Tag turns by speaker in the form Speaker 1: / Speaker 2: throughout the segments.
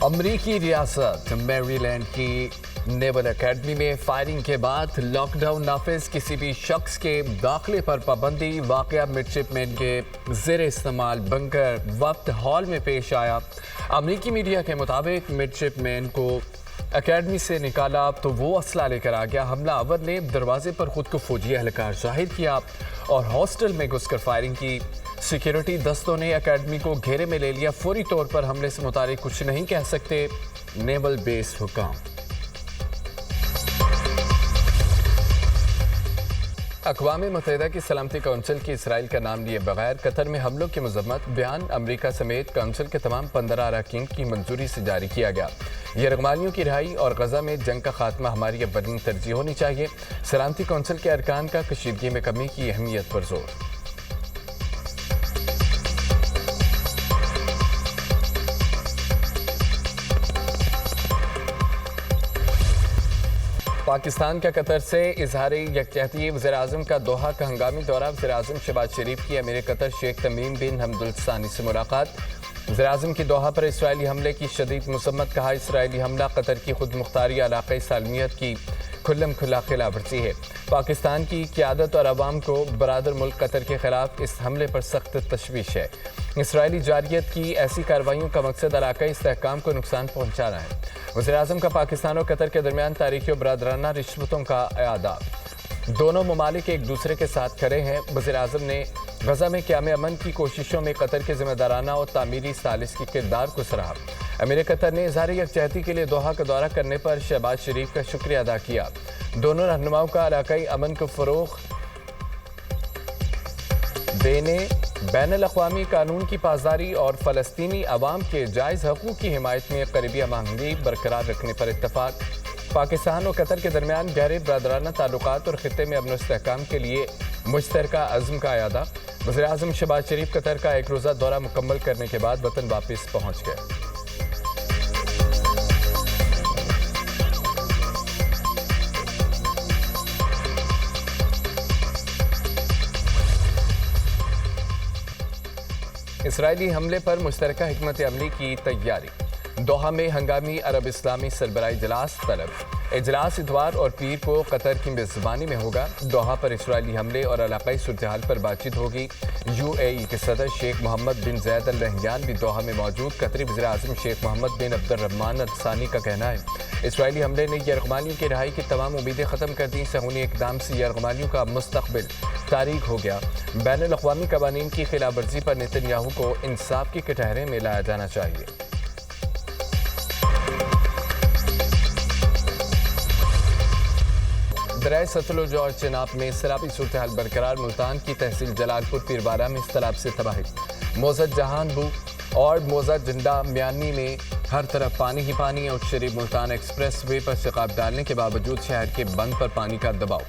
Speaker 1: امریکی ریاست میری لینڈ کی نیول اکیڈمی میں فائرنگ کے بعد لاک ڈاؤن نافذ، کسی بھی شخص کے داخلے پر پابندی۔ واقعہ مڈشپمین کے زیر استعمال بنکر وقت ہال میں پیش آیا۔ امریکی میڈیا کے مطابق مڈشپمین کو اکیڈمی سے نکالا تو وہ اسلحہ لے کر آ گیا۔ حملہ آور نے دروازے پر خود کو فوجی اہلکار ظاہر کیا اور ہاسٹل میں گھس کر فائرنگ کی۔ سیکیورٹی دستوں نے اکیڈمی کو گھیرے میں لے لیا۔ فوری طور پر حملے سے متعلق کچھ نہیں کہہ سکتے نیول بیس حکام۔ اقوام متحدہ کی سلامتی کونسل کی اسرائیل کا نام لیے بغیر قطر میں حملوں کی مذمت بیان امریکہ سمیت کونسل کے تمام 15 اراکین کی منظوری سے جاری کیا گیا۔ یرغمالیوں کی رہائی اور غزہ میں جنگ کا خاتمہ ہماری اولین ترجیح ہونی چاہیے۔ سلامتی کونسل کے ارکان کا کشیدگی میں کمی کی اہمیت پر زور۔ پاکستان کا قطر سے اظہار یکجہتی۔ وزیراعظم کا دوحہ کا ہنگامی دورہ۔ وزیراعظم شہباز شریف کی امیر قطر شیخ تمیم بن حمد الثانی سے ملاقات۔ وزیراعظم کی دوحہ پر اسرائیلی حملے کی شدید مذمت۔ کہا اسرائیلی حملہ قطر کی خود مختاری علاقائی سالمیت کی کھلم کھلا خلاف ورزی ہے۔ پاکستان کی قیادت اور عوام کو برادر ملک قطر کے خلاف اس حملے پر سخت تشویش ہے۔ اسرائیلی جارحیت کی ایسی کارروائیوں کا مقصد علاقائی استحکام کو نقصان پہنچانا ہے۔ وزیراعظم کا پاکستان اور قطر کے درمیان تاریخی اور برادرانہ رشوتوں کا اعادہ۔ دونوں ممالک ایک دوسرے کے ساتھ کھڑے ہیں۔ وزیراعظم نے غزہ میں قیام امن کی کوششوں میں قطر کے ذمہ دارانہ اور تعمیری ثالث کے کردار کو سراہا۔ امیر قطر نے اظہار یکجہتی کے لیے دوحہ کا دورہ کرنے پر شہباز شریف کا شکریہ ادا کیا۔ دونوں رہنماؤں کا علاقائی امن کو فروغ دینے، بین الاقوامی قانون کی پاسداری اور فلسطینی عوام کے جائز حقوق کی حمایت میں قریبی ہم آہنگی برقرار رکھنے پر اتفاق۔ پاکستان اور قطر کے درمیان گہرے برادرانہ تعلقات اور خطے میں امن و استحکام کے لیے مشترکہ عزم کا اعادہ۔ وزیراعظم شہباز شریف قطر کا ایک روزہ دورہ مکمل کرنے کے بعد وطن واپس پہنچ گئے۔ اسرائیلی حملے پر مشترکہ حکمت عملی کی تیاری۔ دوحہ میں ہنگامی عرب اسلامی سربراہی اجلاس طلب۔ اجلاس اتوار اور پیر کو قطر کی میزبانی میں ہوگا۔ دوحہ پر اسرائیلی حملے اور علاقائی صورتحال پر بات چیت ہوگی۔ UAE کے صدر شیخ محمد بن زید ال نہیان بھی دوحہ میں موجود۔ قطری وزیراعظم شیخ محمد بن عبد الرحمن الثانی کا کہنا ہے اسرائیلی حملے نے یرغمالیوں کی رہائی کی تمام امیدیں ختم کر دیں۔ صہیونی اقدام سے یرغمالیوں کا مستقبل تاریک ہو گیا۔ بین الاقوامی قوانین کی خلاف ورزی پر نتن یاہو کو انصاف کے کٹہرے میں لایا جانا چاہیے۔ دریائے ستلج اور چناب میں سیلابی صورتحال برقرار۔ ملتان کی تحصیل جلال پور پیربارہ میں سیلاب سے تباہی۔ موزت جہان بو اور موزت جنڈا میانی میں ہر طرف پانی ہی پانی۔ اور شریف ملتان ایکسپریس وے پر سقاب ڈالنے کے باوجود شہر کے بند پر پانی کا دباؤ۔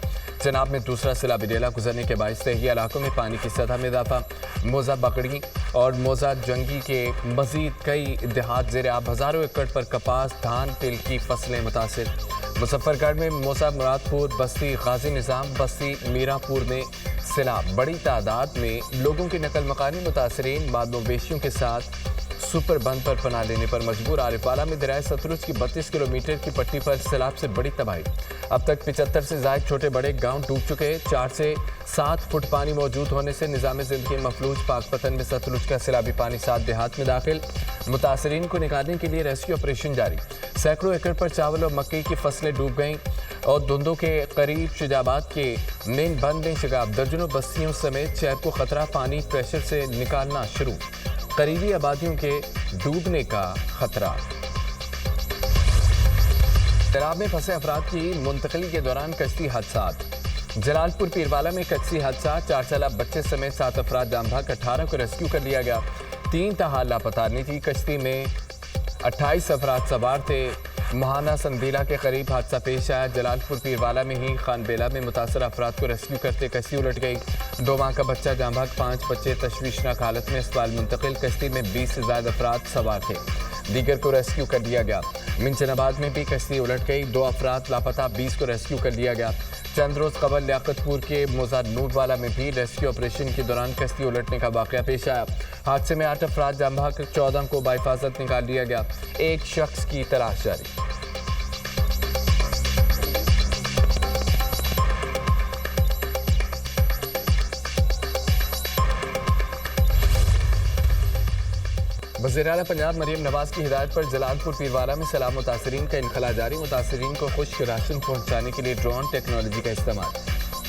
Speaker 1: چناب میں دوسرا سیلابی ڈیلا گزرنے کے باعث دیہی علاقوں میں پانی کی سطح میں اضافہ۔ موزہ بکڑی اور موزہ جنگی کے مزید کئی دیہات زیر آب۔ ہزاروں ایکڑ پر کپاس، دھان، تل کی فصلیں متاثر۔ مظفر گڑھ میں موزہ مراد پور، بستی غازی نظام، بستی میرا پور میں سیلاب۔ بڑی تعداد میں لوگوں کی نقل مکانی متاثرین بعد مویشیوں کے ساتھ سپر بند پر پناہ لینے پر مجبور۔ عارف والا میں دریائے ستلج کی 32 کلومیٹر کی پٹی پر سیلاب سے بڑی تباہی۔ اب تک 75 سے زائد چھوٹے بڑے گاؤں ڈوب چکے۔ 4 سے 7 فٹ پانی موجود ہونے سے نظام زندگی مفلوج۔ پاک پتن میں ستلج کا سیلابی پانی 7 دیہات میں داخل۔ متاثرین کو نکالنے کے لیے ریسکیو آپریشن جاری۔ سینکڑوں ایکڑ پر چاول اور مکئی کی فصلیں ڈوب گئیں اور دھندوں کے قریب شجاباد کے مین بند میں شگاف۔ درجنوں بستیوں سمیت شہر کو خطرہ۔ پانی پریشر سے نکالنا شروع۔ قریبی آبادیوں کے ڈوبنے کا خطرہ۔ سیلاب میں پھنسے افراد کی منتقلی کے دوران کشتی حادثات۔ جلال پور پیروالا میں کشتی حادثہ۔ 4 سالہ بچے سمیت 7 افراد جام بحق۔ 18 کو ریسکیو کر لیا گیا۔ 3 تاحال لاپتہ نہیں تھی۔ کشتی میں 28 افراد سوار تھے۔ مہانہ سندیلا کے قریب حادثہ پیش آیا۔ جلال پور پیروالا میں ہی خان بیلا میں متاثرہ افراد کو ریسکیو کرتے کشتی الٹ گئی۔ 2 ماہ کا بچہ جام بحق، 5 بچے تشویشناک حالت میں اسپتال منتقل۔ کشتی میں 20 سے زائد افراد سوار تھے، دیگر کو ریسکیو کر لیا گیا۔ منچن آباد میں بھی کشتی الٹ گئی، 2 افراد لاپتہ، 20 کو ریسکیو کر لیا گیا۔ चंद रोज कबल लियाकतपुर के मोजाद नूरवाला में भी रेस्क्यू ऑपरेशन के दौरान कश्ती उलटने का वाकया पेश आया। हादसे में 8 अफराद जान बहक 14 को बाहिफाजत निकाल लिया गया। एक शख्स की तलाश जारी। वज़ीर-ए-आला पंजाब मरियम नवाज की हिदायत पर जलालपुर पीरवाला में सैलाब मुतासरीन का इनखला जारी। मुतासरीन को खुश्क राशन पहुंचाने के लिए ड्रोन टेक्नोलॉजी का इस्तेमाल।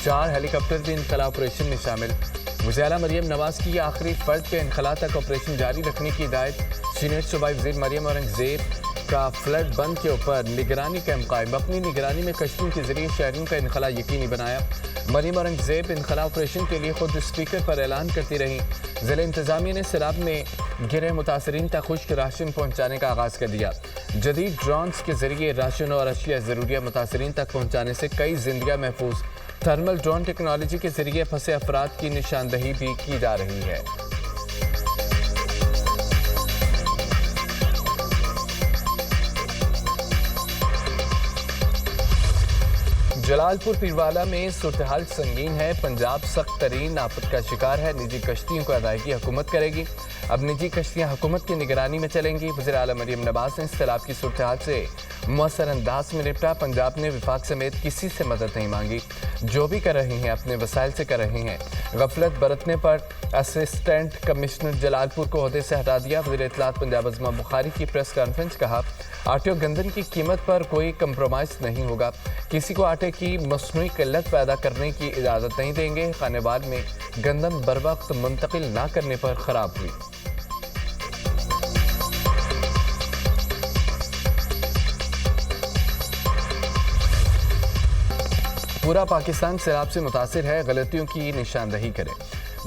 Speaker 1: 4 हेलीकॉप्टर भी इनखला ऑपरेशन में शामिल। वज़ीर-ए-आला मरियम नवाज की आखिरी फर्द के इनखला तक ऑपरेशन जारी रखने की हिदायत। सीनियर सूबाई वज़ीर मरियम औरंगज़ेब का फ्लड बंद के ऊपर निगरानी कैंप कायम। अपनी निगरानी में कश्तियों के जरिए शहरियों का इनखला यकीनी बनाया। मरियम औरंगज़ेब इनखला ऑपरेशन के लिए खुद स्पीकर पर ऐलान करती रहीं। ज़िला इंतज़ामिया ने सैलाब में गिरे मुतासरीन तक खुश्क राशन पहुंचाने का आगाज़ कर दिया। जदीद ड्रोन्स के जरिए राशन और अशिया ज़रूरिया मुतासरीन तक पहुंचाने से कई जिंदगियां महफूज। थर्मल ड्रोन टेक्नोलॉजी के जरिए फंसे अफराद की निशानदही भी की जा रही है। जलालपुर पीरवाला में सूरत-ए-हाल संगीन है। पंजाब सख्त तरीन आफत का शिकार है। निजी कश्तियों को अदायगी हुकूमत करेगी। अब निजी कश्तियां हुकूमत की निगरानी में चलेंगी। वज़ीर-ए-आला मरियम नवाज ने सैलाब की सूरत-ए-हाल से मुअस्सर अंदाज में निपटा। पंजाब ने विफाक समेत किसी से मदद नहीं मांगी। जो भी कर रही हैं अपने वसाइल से कर रही हैं। गफलत बरतने पर असिस्टेंट कमिश्नर जलालपुर को ओहदे से हटा दिया। वज़ीर इत्तलात पंजाब अज़मा बुखारी की प्रेस कॉन्फ्रेंस। कहा, आटे और गंदम की कीमत पर कोई कंप्रोमाइज़ नहीं होगा। किसी को आटे की मसनूई किल्लत पैदा करने की इजाज़त नहीं देंगे। खानेबाद में गंदम बर वक्त मुंतकिल ना करने पर ख़राब हुई। पूरा पाकिस्तान सैलाब से मुतासिर है। गलतियों की निशानदही करें।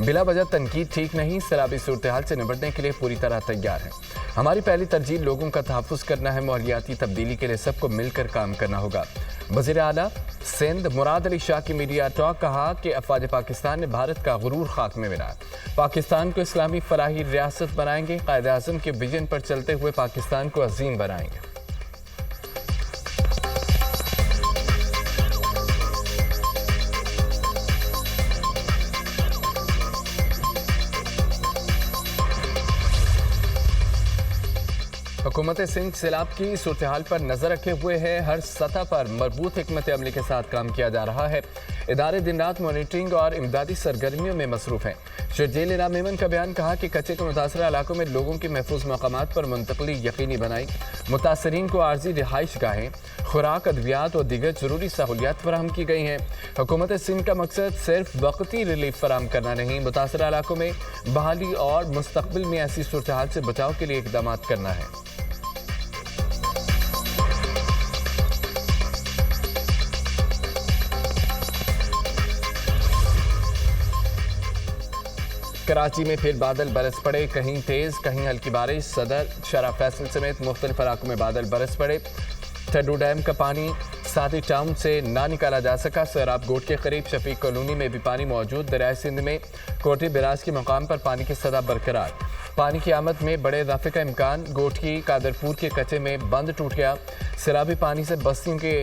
Speaker 1: बिला वजह तनकीद ठीक नहीं। सैलाबी सूरत-ए-हाल से निपटने के लिए पूरी तरह तैयार है। हमारी पहली तरजीह लोगों का तहफ़्फ़ुज़ करना है। माहौलियाती तब्दीली के लिए सबको मिलकर काम करना होगा। वज़ीर-ए-आला सिंध मुराद अली शाह की मीडिया टॉक। कहा कि अफ़वाज पाकिस्तान ने भारत का गुरूर खाक में मिलाया। पाकिस्तान को इस्लामी फलाही रियासत बनाएंगे। कायद-ए-आज़म के विजन पर चलते हुए पाकिस्तान को अज़ीम बनाएंगे। हुकूमत सिंध सैलाब की सूरत-ए-हाल पर नजर रखे हुए है। हर सतह पर मरबूत हिकमत अमली के साथ काम किया जा रहा है। इदारे दिन रात मॉनिटरिंग और इमदादी सरगर्मियों में मसरूफ हैं। शर्जील इनाम मेमन का बयान। कहा कि कच्चे के मुतासरा इलाकों में लोगों की महफूज मकामात पर मुंतकली यकीनी बनाई। मुतासरीन को आर्जी रिहाइश गाहें, खुराक, अद्वियात और दीगर जरूरी सहूलियात फराहम की गई हैं। हुकूमत सिंध का मकसद सिर्फ वक्ती रिलीफ फराहम करना नहीं, मुतासरा इलाकों में बहाली और मुस्तकबिल में ऐसी सूरत-ए-हाल से बचाव के लिए इकदाम करना है। कराची में फिर बादल बरस पड़े। कहीं तेज कहीं हल्की बारिश। सदर, शरा फैसल समेत मुख्तलिफ इलाकों में बादल बरस पड़े। ठड्डू डैम का पानी सादी टाउन से ना निकाला जा सका। सैराब गोट के करीब शफीक कॉलोनी में भी पानी मौजूद। दरियाए सिंध में कोटी बिराज के मकाम पर पानी की सतह बरकरार। पानी की आमद में बड़े इजाफे का इम्कान। गोटकी कादरपुर के कच्चे में बंद टूट गया। सैलाबी पानी से बस्तियों के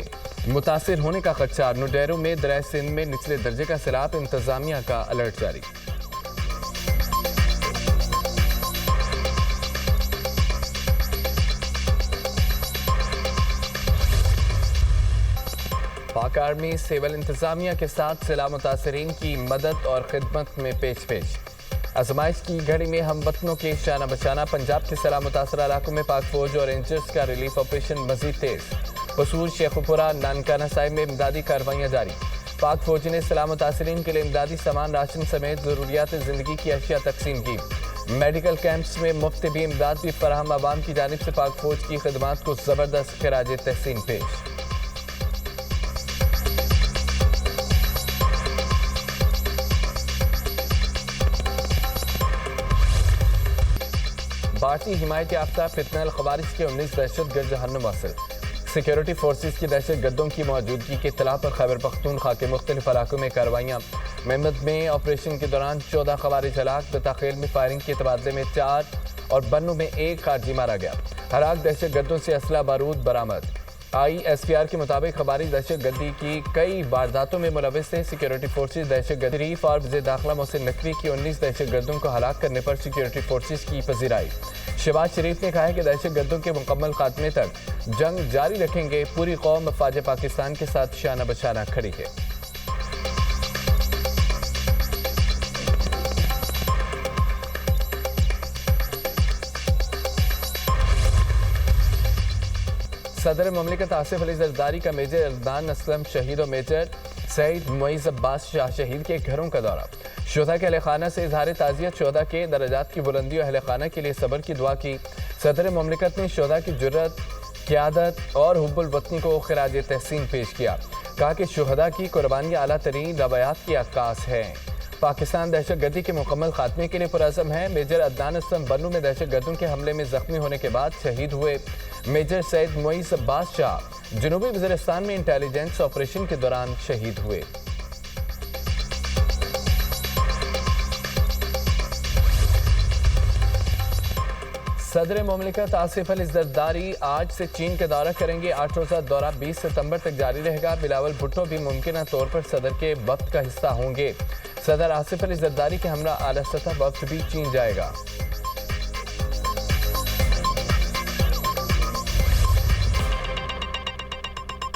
Speaker 1: मुतासिर होने का खदशा। नुडेरो में दरियाए सिंध में निचले दर्जे का सैलाब। इंतजामिया का अलर्ट जारी। पाक आर्मी सिविल इंतजामिया के साथ सैलाब मुतासरीन की मदद और खिदमत में पेश आजमाइश की घड़ी में हम वतनों के शाना बचाना। पंजाब के सैलाब मुतासरा इलाकों में पाक फौज और रेंजर्स का रिलीफ ऑपरेशन मजीद तेज। कसूर, शेखुपुरा, नानकाना साहिब में इमदादी कार्रवाइयाँ जारी। पाक फौज ने सैलाब मुतासरीन के लिए इमदादी सामान, राशन समेत ज़रूरियात ज़िंदगी की अशिया तकसीम की। मेडिकल कैंप्स में मुफ्त भी इमदाद भी फराहम। आवाम की जानिब से पाक फौज की खिदमात को ज़बरदस्त खिराज तहसीन पेश। भारतीय हिमायत याफ्ता फितना खवारिज के 19 दहशतगर्द जहन्नुम वासिल। सिक्योरिटी फोर्सेस की दहशत गर्दों की मौजूदगी के इत्तला पर खैबर पख्तूनख्वा के मुख्तलिफ इलाकों में कार्रवाइयाँ। मेमद में ऑपरेशन के दौरान 14 खवारिज हलाक। बताखेल में फायरिंग के तबादले में 4 और बन्नू में 1 खारजी मारा गया। हलाक दहशत गर्दों से असला बारूद बरामद। ISPR के मुताबिक खबारी दहशत गर्दी की कई वारदातों में मुलविस थे। सिक्योरिटी फोर्सेज दहशत गर्दी और वज़ीर दाखिला मोहसिन नकवी की 19 दहशत गर्दों को हलाक करने पर सिक्योरिटी फोर्सेज की पजीराई। शहबाज शरीफ ने कहा है कि दहशत गर्दों के मुकम्मल खात्मे तक जंग जारी रखेंगे। पूरी कौम फ़ौज पाकिस्तान के साथ शाना बशाना खड़ी है। सदर ममलिकत आसिफ अली जरदारी का मेजर अरदान असलम शहीद और मेजर सईद मुइज़ अब्बास शाह शहीद के घरों का दौरा। शोधा के अहल खाना से इजहार ताज़ियत, शोधा के दर्जात की बुलंदी और अहल खाना के लिए सब्र की दुआ की। सदर ममलिकत ने शोधा की जुर्रत, क़यादत और हुब्बुल वतनी को खिराज तहसीन पेश किया। कहा कि शुहदा की कुर्बानियाँ आला तरीन रवायात की अक्कास हैं। पाकिस्तान दहशत गर्दी के मुकम्मल खात्मे के लिए पुरअज़म है। मेजर अदनान असलम बन्नू में दहशत गर्दों के हमले में जख्मी होने के बाद शहीद हुए। मेजर सईद मुइज़ अब्बास शाह जनूबी वज़ीरिस्तान में इंटेलिजेंस ऑपरेशन के दौरान शहीद हुए। सदर मुमलिकत आसिफ अली जरदारी आज से चीन का दौरा करेंगे। 8 रोज़ा दौरा 20 सितंबर तक जारी रहेगा। बिलावल भुट्टो भी मुमकिन तौर पर सदर के वक्त का हिस्सा होंगे। सदर आसिफ अली जरदारी के हमरा आला सतह वक्त भी चीन जाएगा।